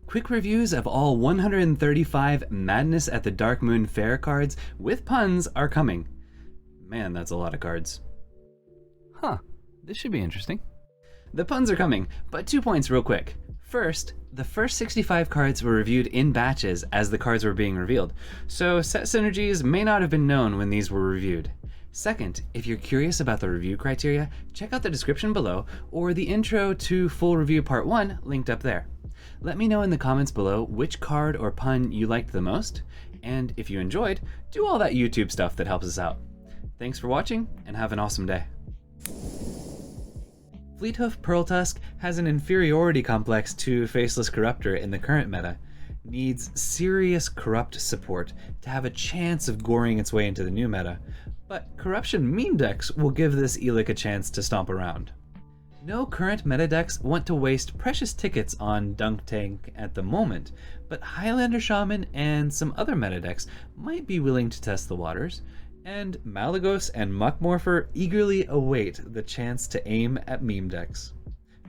Quick reviews of all 135 Madness at the Darkmoon Faire cards with puns are coming. Man, that's a lot of cards. Huh, this should be interesting. The puns are coming, but 2 points real quick. First, the first 65 cards were reviewed in batches as the cards were being revealed, so set synergies may not have been known when these were reviewed. Second, if you're curious about the review criteria, check out the description below or the intro to full review part 1 linked up there. Let me know in the comments below which card or pun you liked the most, and if you enjoyed, do all that YouTube stuff that helps us out. Thanks for watching, and have an awesome day. Fleethoof Pearltusk has an inferiority complex to Faceless Corruptor in the current meta. Needs serious corrupt support to have a chance of goring its way into the new meta, but corruption meme decks will give this Elic a chance to stomp around. No current meta decks want to waste precious tickets on Dunk Tank at the moment, but Highlander Shaman and some other meta decks might be willing to test the waters, and Malygos and Muckmorpher eagerly await the chance to aim at meme decks.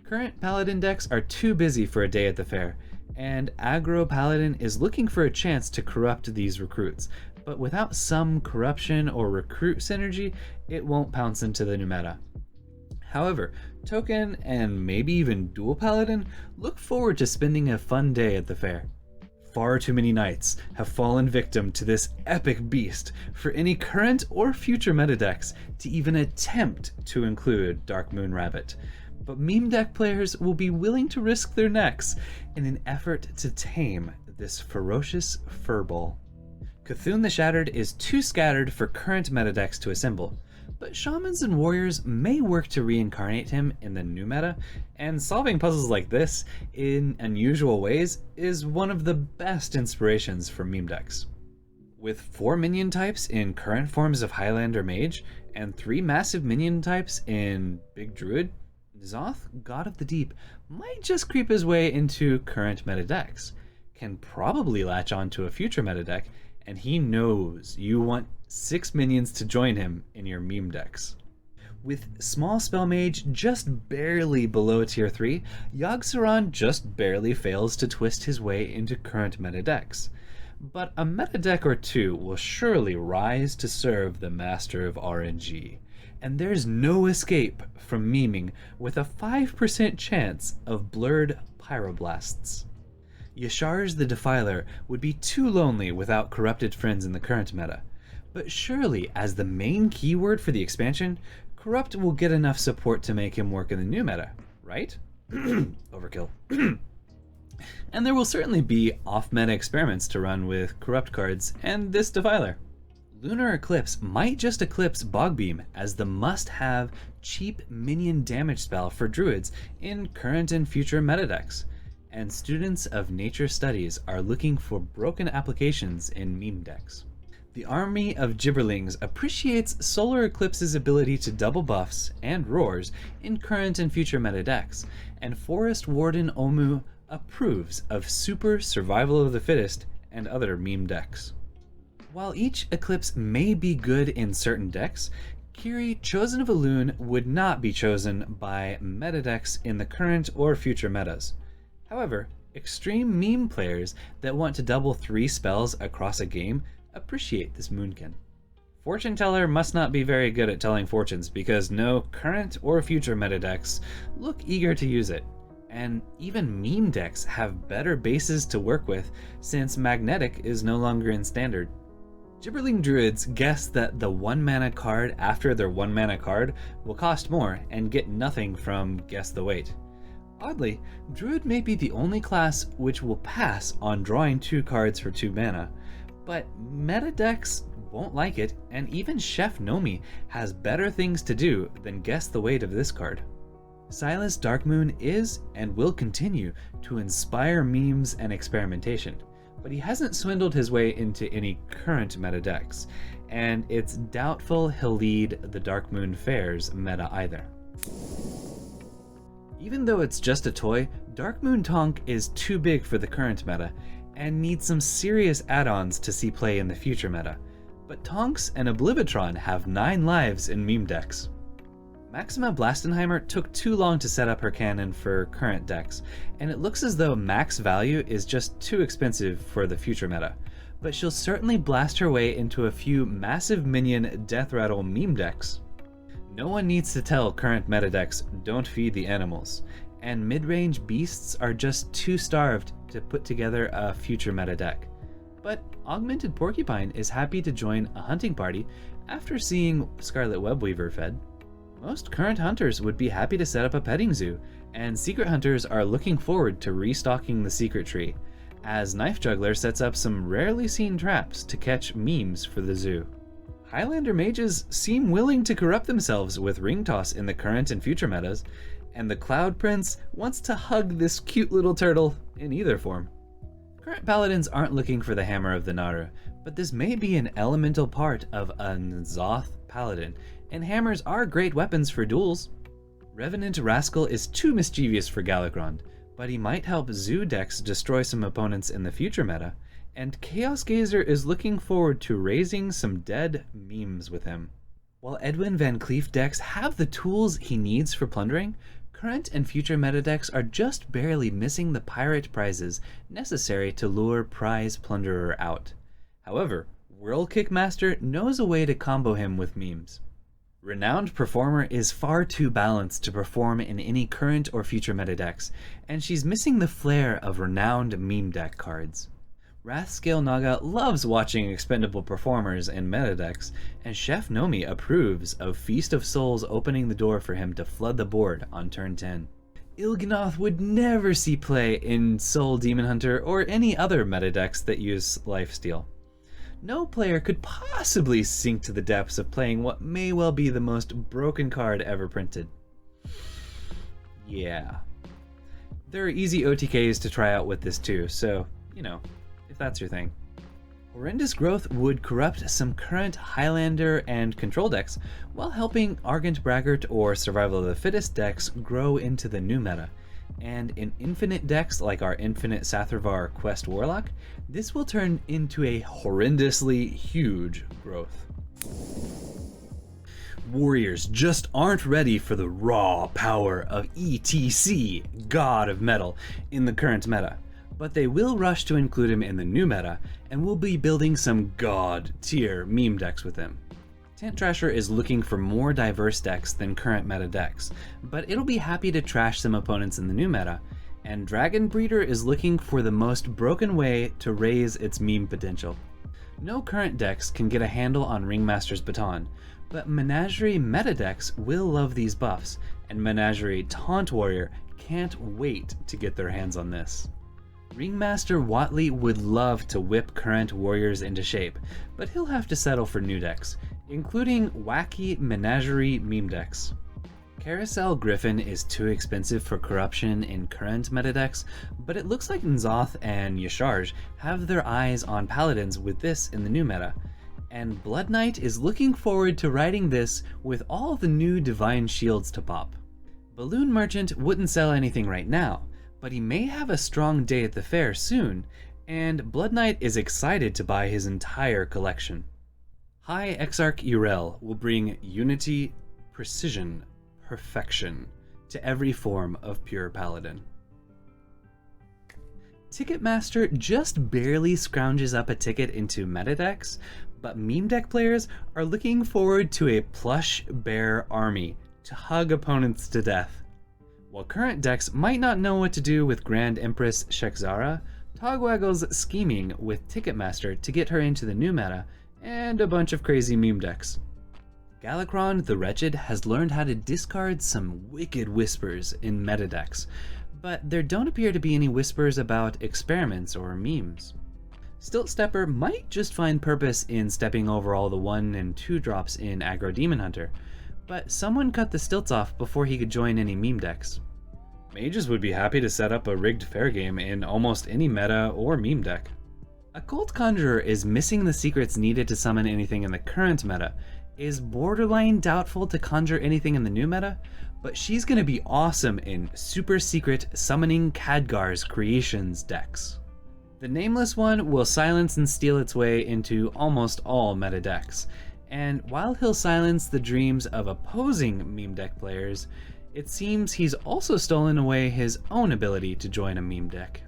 Current Paladin decks are too busy for a day at the fair, and Aggro Paladin is looking for a chance to corrupt these recruits, but without some corruption or recruit synergy, it won't pounce into the new meta. However, Token and maybe even Dual Paladin look forward to spending a fun day at the fair. Far too many knights have fallen victim to this epic beast for any current or future meta decks to even attempt to include Darkmoon Rabbit, but meme deck players will be willing to risk their necks in an effort to tame this ferocious furball. Cthulhu the Shattered is too scattered for current meta decks to assemble, but shamans and warriors may work to reincarnate him in the new meta, and solving puzzles like this in unusual ways is one of the best inspirations for meme decks. With 4 minion types in current forms of Highlander Mage, and 3 massive minion types in Big Druid, Zoth, God of the Deep, might just creep his way into current meta decks, can probably latch onto a future meta deck, and he knows you want 6 minions to join him in your meme decks. With Small Spell Mage just barely below tier 3, Yogg-Saron just barely fails to twist his way into current meta decks. But a meta deck or two will surely rise to serve the master of RNG, and there's no escape from meming with a 5% chance of blurred Pyroblasts. Yashar's the Defiler would be too lonely without corrupted friends in the current meta, but surely as the main keyword for the expansion, Corrupt will get enough support to make him work in the new meta, right? Overkill. And there will certainly be off-meta experiments to run with Corrupt cards and this Defiler. Lunar Eclipse might just eclipse Bogbeam as the must-have cheap minion damage spell for druids in current and future meta decks, and students of nature studies are looking for broken applications in meme decks. The army of Gibberlings appreciates Solar Eclipse's ability to double buffs and roars in current and future meta decks, and Forest Warden Omu approves of Super Survival of the Fittest and other meme decks. While each Eclipse may be good in certain decks, Kiri, Chosen of Elune, would not be chosen by meta decks in the current or future metas. However, extreme meme players that want to double 3 spells across a game appreciate this Moonkin. Fortune Teller must not be very good at telling fortunes because no current or future meta decks look eager to use it, and even meme decks have better bases to work with since Magnetic is no longer in standard. Gibberling Druids guess that the 1 mana card after their 1 mana card will cost more and get nothing from Guess the Weight. Oddly, Druid may be the only class which will pass on drawing 2 cards for 2 mana, but meta decks won't like it, and even Chef Nomi has better things to do than guess the weight of this card. Silas Darkmoon is and will continue to inspire memes and experimentation, but he hasn't swindled his way into any current meta decks, and it's doubtful he'll lead the Darkmoon Faire's meta either. Even though it's just a toy, Darkmoon Tonk is too big for the current meta, and needs some serious add-ons to see play in the future meta, but Tonks and Oblivitron have 9 lives in meme decks. Maxima Blastenheimer took too long to set up her cannon for current decks, and it looks as though max value is just too expensive for the future meta, but she'll certainly blast her way into a few massive minion death rattle meme decks. No one needs to tell current meta decks don't feed the animals, and mid-range beasts are just too starved to put together a future meta deck. But Augmented Porcupine is happy to join a hunting party after seeing Scarlet Webweaver fed. Most current hunters would be happy to set up a petting zoo, and secret hunters are looking forward to restocking the secret tree, as Knife Juggler sets up some rarely seen traps to catch memes for the zoo. Highlander mages seem willing to corrupt themselves with ring toss in the current and future metas, and the Cloud Prince wants to hug this cute little turtle in either form. Current paladins aren't looking for the Hammer of the Naru, but this may be an elemental part of a N'Zoth paladin, and hammers are great weapons for duels. Revenant Rascal is too mischievous for Galakrond, but he might help zoo decks destroy some opponents in the future meta, and Chaos Gazer is looking forward to raising some dead memes with him. While Edwin Van Cleef decks have the tools he needs for plundering, current and future meta decks are just barely missing the pirate prizes necessary to lure prize plunderer out. However, Whirl Kickmaster knows a way to combo him with memes. Renowned Performer is far too balanced to perform in any current or future meta decks, and she's missing the flair of renowned meme deck cards. Wrathscale Naga loves watching expendable performers in meta decks, and Chef Nomi approves of Feast of Souls opening the door for him to flood the board on turn 10. Il'gynoth would never see play in Soul Demon Hunter or any other meta decks that use lifesteal. No player could possibly sink to the depths of playing what may well be the most broken card ever printed. Yeah. There are easy OTKs to try out with this too, so, you know, if that's your thing. Horrendous Growth would corrupt some current Highlander and Control decks, while helping Argent Braggart or Survival of the Fittest decks grow into the new meta. And in infinite decks like our Infinite Sathrvar Quest Warlock, this will turn into a horrendously huge growth. Warriors just aren't ready for the raw power of ETC, God of Metal, in the current meta, but they will rush to include him in the new meta, and will be building some God tier meme decks with him. Tent Trasher is looking for more diverse decks than current meta decks, but it'll be happy to trash some opponents in the new meta, and Dragon Breeder is looking for the most broken way to raise its meme potential. No current decks can get a handle on Ringmaster's Baton, but Menagerie meta decks will love these buffs, and Menagerie Taunt Warrior can't wait to get their hands on this. Ringmaster Watley would love to whip current warriors into shape, but he'll have to settle for new decks, including wacky Menagerie meme decks. Carousel Griffin is too expensive for corruption in current meta decks, but it looks like N'Zoth and Y'Sharj have their eyes on paladins with this in the new meta, and Blood Knight is looking forward to riding this with all the new divine shields to pop. Balloon Merchant wouldn't sell anything right now, but he may have a strong day at the fair soon, and Blood Knight is excited to buy his entire collection. High Exarch Yrel will bring unity, precision, perfection to every form of pure paladin. Ticketmaster just barely scrounges up a ticket into meta decks, but meme deck players are looking forward to a plush bear army to hug opponents to death. While current decks might not know what to do with Grand Empress Shek'Zara, Togwaggle's scheming with Ticketmaster to get her into the new meta, and a bunch of crazy meme decks. Galakrond the Wretched has learned how to discard some wicked whispers in meta decks, but there don't appear to be any whispers about experiments or memes. Stilt Stepper might just find purpose in stepping over all the 1 and 2 drops in Aggro Demon Hunter, but someone cut the stilts off before he could join any meme decks. Mages would be happy to set up a rigged fair game in almost any meta or meme deck. Occult Conjurer is missing the secrets needed to summon anything in the current meta, is borderline doubtful to conjure anything in the new meta, but she's gonna be awesome in super secret summoning Khadgar's creations decks. The Nameless one will silence and steal its way into almost all meta decks, And while he'll silence the dreams of opposing meme deck players, it seems he's also stolen away his own ability to join a meme deck.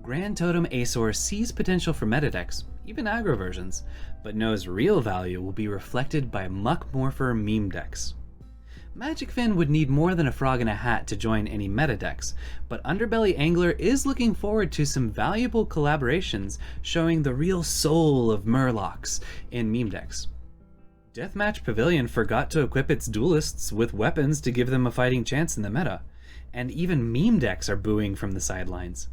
Grand Totem Aesor sees potential for meta decks, even aggro versions, but knows real value will be reflected by Muck Morpher meme decks. Magic Fin would need more than a frog in a hat to join any meta decks, but Underbelly Angler is looking forward to some valuable collaborations showing the real soul of Murlocs in meme decks. Deathmatch Pavilion forgot to equip its duelists with weapons to give them a fighting chance in the meta, and even meme decks are booing from the sidelines.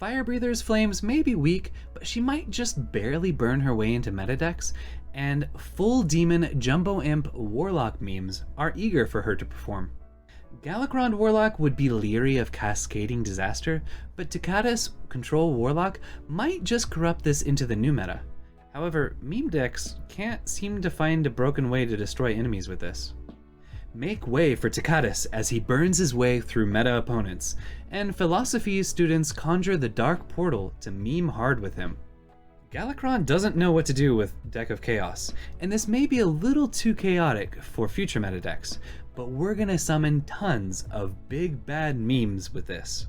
Firebreather's Flames may be weak, but she might just barely burn her way into meta decks, and full demon Jumbo Imp Warlock memes are eager for her to perform. Galakrond Warlock would be leery of Cascading Disaster, but Takata's Control Warlock might just corrupt this into the new meta. However, meme decks can't seem to find a broken way to destroy enemies with this. Make way for Takatis as he burns his way through meta opponents, and philosophy students conjure the Dark Portal to meme hard with him. Galakrond doesn't know what to do with Deck of Chaos, and this may be a little too chaotic for future meta decks, but we're gonna summon tons of big bad memes with this.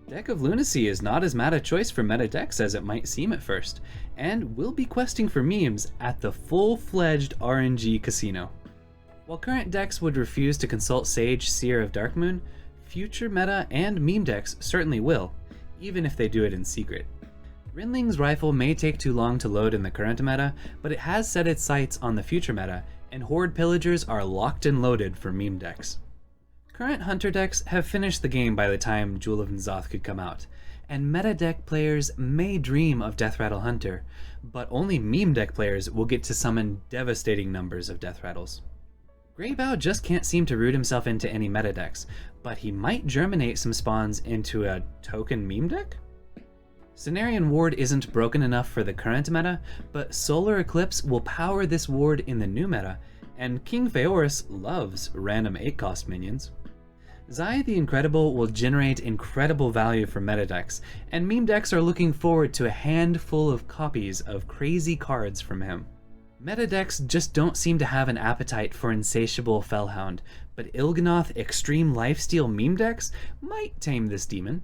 Deck of Lunacy is not as mad a choice for meta decks as it might seem at first, and will be questing for memes at the full-fledged RNG casino. While current decks would refuse to consult Sage Seer of Darkmoon, future meta and meme decks certainly will, even if they do it in secret. Rinling's Rifle may take too long to load in the current meta, but it has set its sights on the future meta, and Horde Pillagers are locked and loaded for meme decks. Current Hunter decks have finished the game by the time Jewel of N'Zoth could come out, and meta deck players may dream of Death Rattle Hunter, but only meme deck players will get to summon devastating numbers of Death Rattles. Greybow just can't seem to root himself into any meta decks, but he might germinate some spawns into a token meme deck? Cenarian Ward isn't broken enough for the current meta, but Solar Eclipse will power this ward in the new meta, and King Phaoris loves random 8-cost minions. Zai the Incredible will generate incredible value for meta decks, and meme decks are looking forward to a handful of copies of crazy cards from him. Meta decks just don't seem to have an appetite for Insatiable Fellhound, but Il'gynoth Extreme Lifesteal meme decks might tame this demon.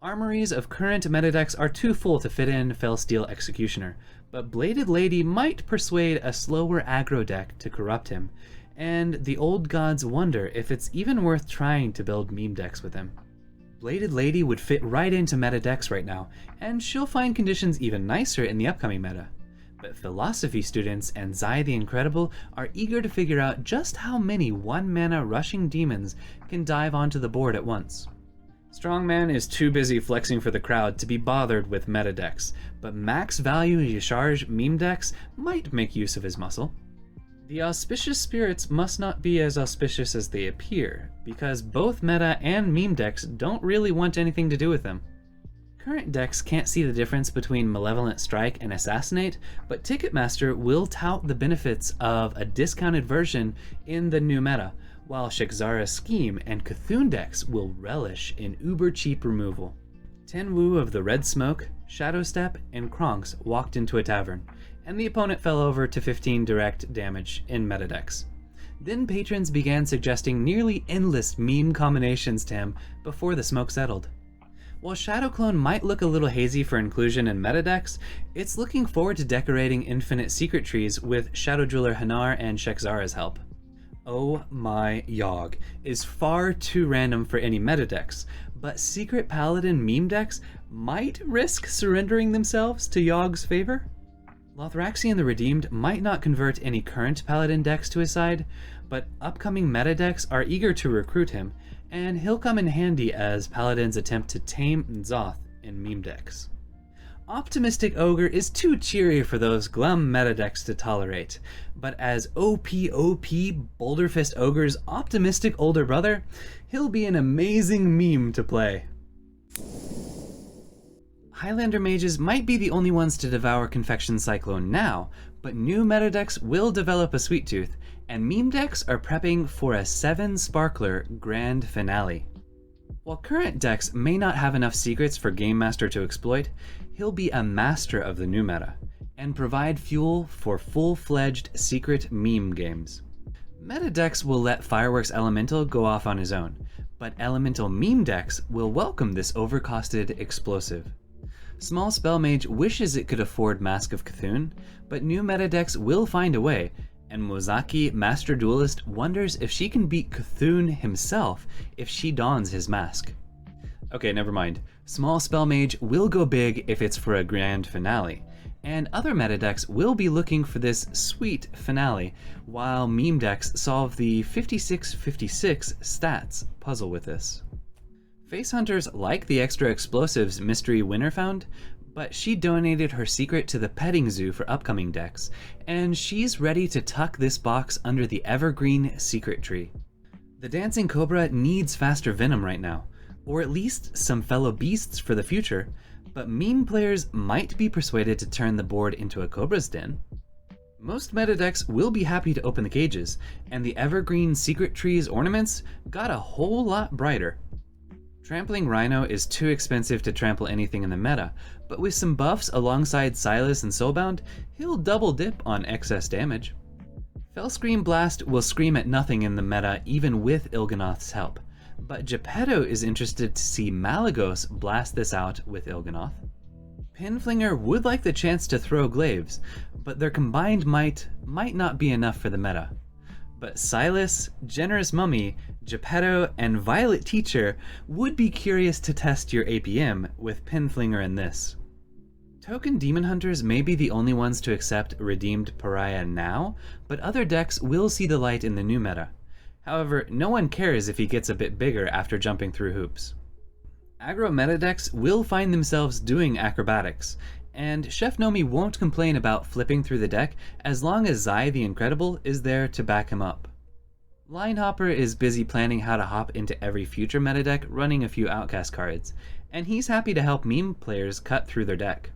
Armories of current meta decks are too full to fit in Fellsteel Executioner, but Bladed Lady might persuade a slower aggro deck to corrupt him, and the old gods wonder if it's even worth trying to build meme decks with him. Bladed Lady would fit right into meta decks right now, and she'll find conditions even nicer in the upcoming meta. But philosophy students and Zai the Incredible are eager to figure out just how many 1-mana rushing demons can dive onto the board at once. Strongman is too busy flexing for the crowd to be bothered with meta decks, but max value Yasharj meme decks might make use of his muscle. The auspicious spirits must not be as auspicious as they appear, because both meta and meme decks don't really want anything to do with them. Current decks can't see the difference between Malevolent Strike and Assassinate, but Ticketmaster will tout the benefits of a discounted version in the new meta, while Shek'Zara's Scheme and Cthulhu decks will relish in uber-cheap removal. Tenwu of the Red Smoke, Shadowstep, and Kronks walked into a tavern, and the opponent fell over to 15 direct damage in meta decks. Then patrons began suggesting nearly endless meme combinations to him before the smoke settled. While Shadow Clone might look a little hazy for inclusion in meta decks, it's looking forward to decorating infinite secret trees with Shadow Jeweler Hanar and Shek'Zara's help. Oh my Yogg is far too random for any meta decks, but Secret Paladin meme decks might risk surrendering themselves to Yogg's favor? Lothraxion the Redeemed might not convert any current Paladin decks to his side, but upcoming meta decks are eager to recruit him, and he'll come in handy as Paladins attempt to tame N'Zoth in meme decks. Optimistic Ogre is too cheery for those glum meta decks to tolerate, but as OP Boulder Fist Ogre's optimistic older brother, he'll be an amazing meme to play. Highlander mages might be the only ones to devour Confection Cyclone now, but new meta decks will develop a Sweet Tooth, and meme decks are prepping for a 7-Sparkler grand finale. While current decks may not have enough secrets for Game Master to exploit, he'll be a master of the new meta, and provide fuel for full-fledged secret meme games. Meta decks will let Fireworks Elemental go off on his own, but Elemental meme decks will welcome this overcosted explosive. Small Spell Mage wishes it could afford Mask of Cthulhu, but new meta decks will find a way, and Mozaki, Master Duelist, wonders if she can beat Cthulhu himself if she dons his mask. Okay, never mind. Small Spell Mage will go big if it's for a grand finale, and other meta decks will be looking for this sweet finale, while meme decks solve the 56-56 stats puzzle with this. Face Hunters like the extra explosives Mystery Winner found, but she donated her secret to the petting zoo for upcoming decks, and she's ready to tuck this box under the evergreen secret tree. The Dancing Cobra needs faster venom right now, or at least some fellow beasts for the future, but meme players might be persuaded to turn the board into a Cobra's Den. Most meta decks will be happy to open the cages, and the evergreen secret tree's ornaments got a whole lot brighter. Trampling Rhino is too expensive to trample anything in the meta, but with some buffs alongside Silas and Soulbound, he'll double dip on excess damage. Fellscream Blast will scream at nothing in the meta even with Il'gynoth's help, but Geppetto is interested to see Malygos blast this out with Il'gynoth. Pinflinger would like the chance to throw glaives, but their combined might not be enough for the meta. But Silas, Generous Mummy, Geppetto, and Violet Teacher would be curious to test your APM with Pinflinger in this. Token Demon Hunters may be the only ones to accept Redeemed Pariah now, but other decks will see the light in the new meta. However, no one cares if he gets a bit bigger after jumping through hoops. Aggro meta decks will find themselves doing acrobatics, and Chef Nomi won't complain about flipping through the deck as long as Zai the Incredible is there to back him up. Linehopper is busy planning how to hop into every future meta deck running a few Outcast cards, and he's happy to help meme players cut through their deck.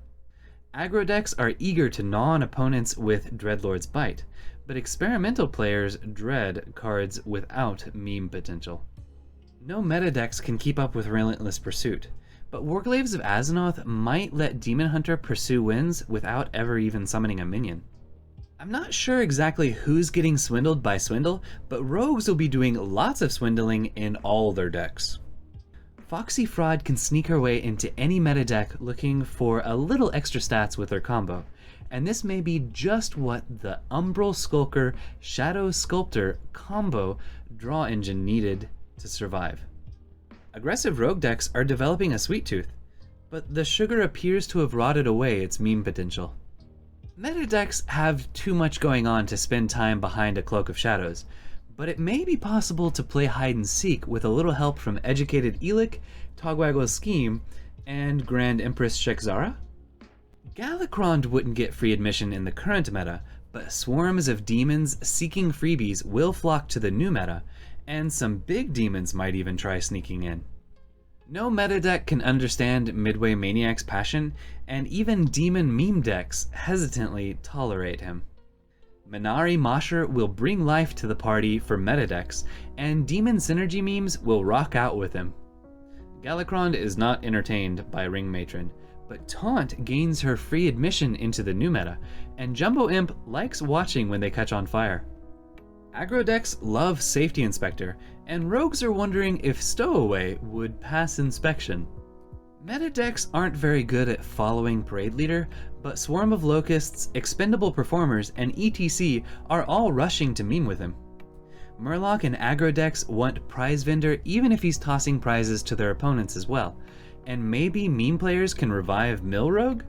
Aggro decks are eager to gnaw on opponents with Dreadlord's Bite, but experimental players dread cards without meme potential. No meta decks can keep up with Relentless Pursuit, but Warglaives of Azzinoth might let Demon Hunter pursue wins without ever even summoning a minion. I'm not sure exactly who's getting swindled by Swindle, but rogues will be doing lots of swindling in all their decks. Foxy Fraud can sneak her way into any meta deck looking for a little extra stats with her combo, and this may be just what the Umbral Skulker Shadow Sculptor combo draw engine needed to survive. Aggressive rogue decks are developing a sweet tooth, but the sugar appears to have rotted away its meme potential. Meta decks have too much going on to spend time behind a Cloak of Shadows, but it may be possible to play hide and seek with a little help from Educated Elic, Togwaggle's Scheme, and Grand Empress Shek'Zara? Galakrond wouldn't get free admission in the current meta, but swarms of demons seeking freebies will flock to the new meta, and some big demons might even try sneaking in. No meta deck can understand Midway Maniac's passion, and even demon meme decks hesitantly tolerate him. Minari Mosher will bring life to the party for meta decks, and demon synergy memes will rock out with him. Galakrond is not entertained by Ring Matron, but Taunt gains her free admission into the new meta, and Jumbo Imp likes watching when they catch on fire. Aggro decks love Safety Inspector, and rogues are wondering if Stowaway would pass inspection. Meta decks aren't very good at following Parade Leader, but Swarm of Locusts, Expendable Performers, and ETC are all rushing to meme with him. Murloc and aggro decks want Prize Vendor even if he's tossing prizes to their opponents as well, and maybe meme players can revive Mill Rogue?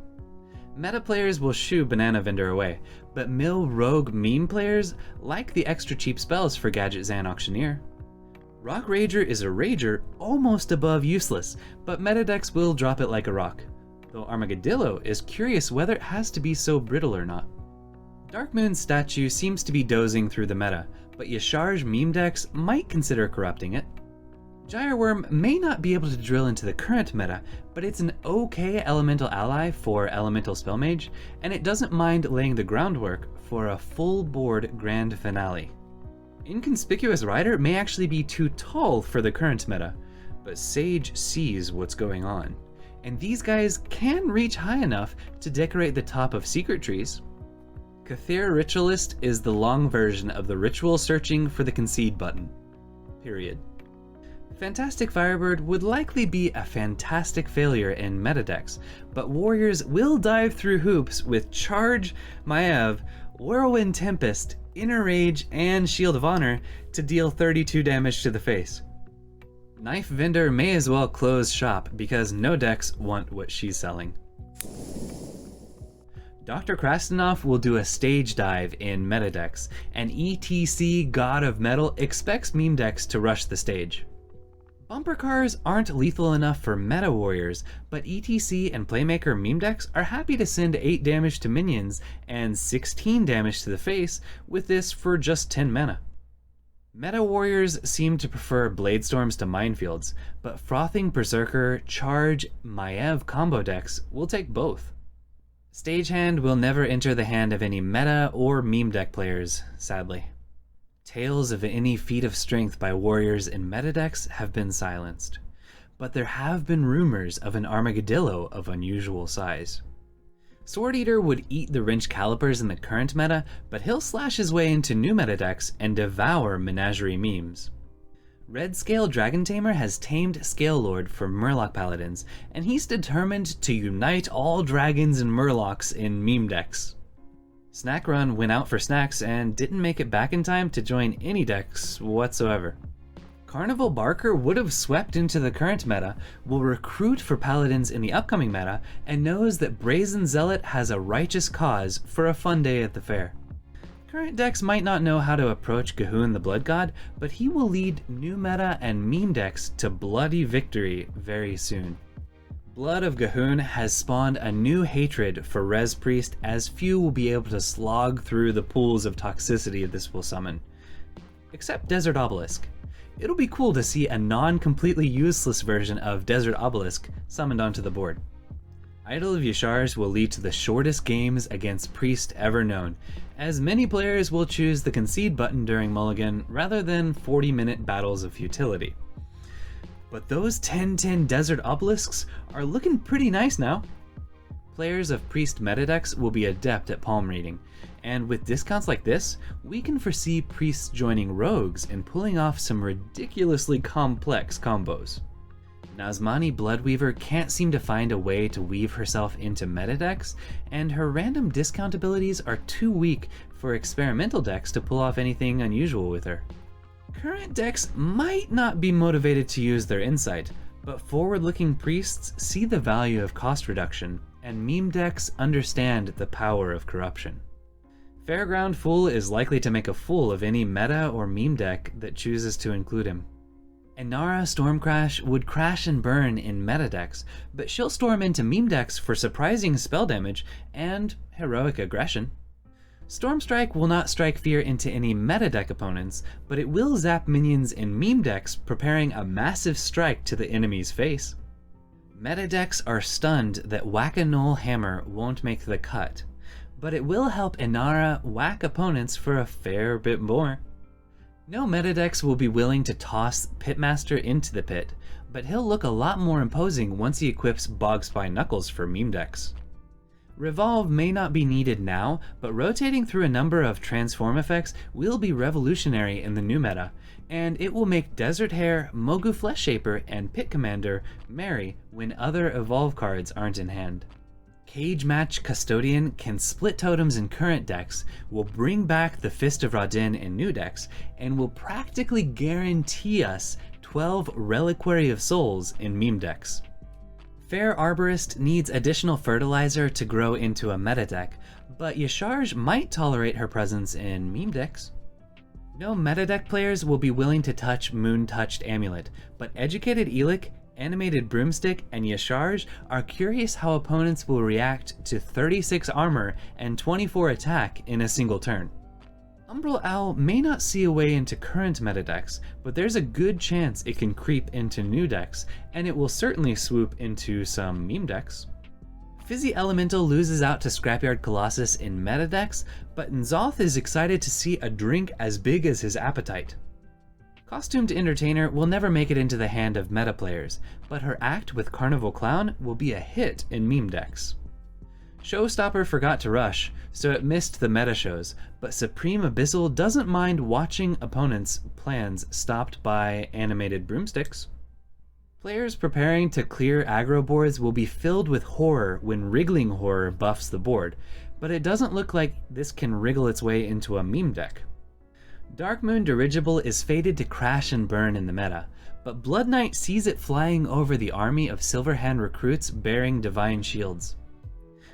Meta players will shoo Banana Vendor away, but Mill Rogue meme players like the extra cheap spells for Gadget Zan Auctioneer. Rock Rager is a Rager almost above useless, but meta decks will drop it like a rock, though Armagadillo is curious whether it has to be so brittle or not. Darkmoon's statue seems to be dozing through the meta, but Yashar's meme decks might consider corrupting it. Gyreworm may not be able to drill into the current meta, but it's an okay elemental ally for Elemental Spellmage, and it doesn't mind laying the groundwork for a full board grand finale. Inconspicuous Rider may actually be too tall for the current meta, but Sage sees what's going on. and these guys can reach high enough to decorate the top of secret trees. Cthir Ritualist is the long version of the ritual searching for the concede button. Period. Fantastic Firebird would likely be a fantastic failure in meta decks, but warriors will dive through hoops with Charge, Maiev, Whirlwind Tempest, Inner Rage, and Shield of Honor to deal 32 damage to the face. Knife Vendor may as well close shop because no decks want what she's selling. Dr. Krastenov will do a stage dive in meta decks, and ETC God of Metal expects meme decks to rush the stage. Bumper cars aren't lethal enough for meta warriors, but ETC and Playmaker meme decks are happy to send 8 damage to minions and 16 damage to the face with this for just 10 mana. Meta warriors seem to prefer Bladestorms to Minefields, but Frothing Berserker, Charge, Maiev combo decks will take both. Stagehand will never enter the hand of any meta or meme deck players, sadly. Tales of any feat of strength by warriors in meta decks have been silenced, but there have been rumors of an armadillo of unusual size. Sword Eater would eat the wrench calipers in the current meta, but he'll slash his way into new meta decks and devour Menagerie memes. Red Scale Dragon Tamer has tamed Scale Lord for Murloc Paladins, and he's determined to unite all dragons and Murlocs in meme decks. Snack Run went out for snacks and didn't make it back in time to join any decks whatsoever. Carnival Barker would have swept into the current meta, will recruit for Paladins in the upcoming meta, and knows that Brazen Zealot has a righteous cause for a fun day at the fair. Current decks might not know how to approach Gahun the Blood God, but he will lead new meta and meme decks to bloody victory very soon. Blood of Gahun has spawned a new hatred for Res Priest, as few will be able to slog through the pools of toxicity this will summon. Except Desert Obelisk. It'll be cool to see a non-completely useless version of Desert Obelisk summoned onto the board. Idol of Yashars will lead to the shortest games against Priest ever known, as many players will choose the concede button during Mulligan rather than 40-minute battles of futility. But those 10-10 Desert Obelisks are looking pretty nice now. Players of Priest meta decks will be adept at palm reading, and with discounts like this, we can foresee Priests joining Rogues and pulling off some ridiculously complex combos. Nazmani Bloodweaver can't seem to find a way to weave herself into meta decks, and her random discount abilities are too weak for experimental decks to pull off anything unusual with her. Current decks might not be motivated to use their insight, but forward-looking Priests see the value of cost reduction, and meme decks understand the power of corruption. Fairground Fool is likely to make a fool of any meta or meme deck that chooses to include him. Inara Stormcrash would crash and burn in meta decks, but she'll storm into meme decks for surprising spell damage and heroic aggression. Stormstrike will not strike fear into any meta deck opponents, but it will zap minions in meme decks, preparing a massive strike to the enemy's face. Meta decks are stunned that Whack-A-Null Hammer won't make the cut, but it will help Inara whack opponents for a fair bit more. No meta decks will be willing to toss Pitmaster into the pit, but he'll look a lot more imposing once he equips Bogspine Knuckles for meme decks. Revolve may not be needed now, but rotating through a number of transform effects will be revolutionary in the new meta, and it will make Desert Hare, Mogu Fleshshaper, and Pit Commander merry when other Evolve cards aren't in hand. Cage Match Custodian can split totems in current decks, will bring back the Fist of Radin in new decks, and will practically guarantee us 12 Reliquary of Souls in meme decks. Fair Arborist needs additional fertilizer to grow into a meta deck, but Yasharj might tolerate her presence in meme decks. No meta deck players will be willing to touch Moon-Touched Amulet, but Educated Elic, Animated Broomstick, and Yasharj are curious how opponents will react to 36 armor and 24 attack in a single turn. Umbral Owl may not see a way into current meta decks, but there's a good chance it can creep into new decks, and it will certainly swoop into some meme decks. Fizzy Elemental loses out to Scrapyard Colossus in meta decks, but Nzoth is excited to see a drink as big as his appetite. Costumed Entertainer will never make it into the hand of meta players, but her act with Carnival Clown will be a hit in meme decks. Showstopper forgot to rush, so it missed the meta shows, but Supreme Abyssal doesn't mind watching opponents' plans stopped by animated broomsticks. Players preparing to clear aggro boards will be filled with horror when Wriggling Horror buffs the board, but it doesn't look like this can wriggle its way into a meme deck. Darkmoon Dirigible is fated to crash and burn in the meta, but Blood Knight sees it flying over the army of Silverhand recruits bearing Divine Shields.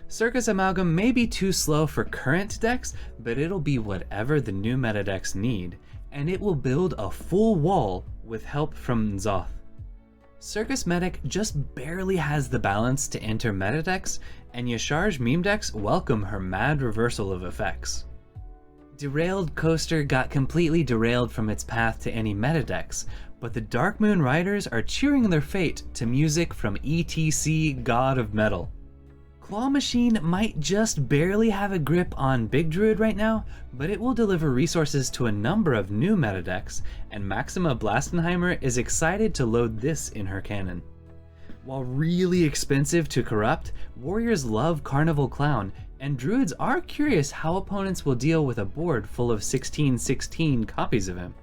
Circus Amalgam may be too slow for current decks, but it'll be whatever the new meta decks need, and it will build a full wall with help from N'Zoth. Circus Medic just barely has the balance to enter meta decks, and Yashar's meme decks welcome her mad reversal of effects. Derailed Coaster got completely derailed from its path to any meta decks, but the Darkmoon Riders are cheering their fate to music from ETC God of Metal. Claw Machine might just barely have a grip on Big Druid right now, but it will deliver resources to a number of new meta decks, and Maxima Blastenheimer is excited to load this in her cannon. While really expensive to corrupt, warriors love Carnival Clown, and druids are curious how opponents will deal with a board full of 16/16 copies of him.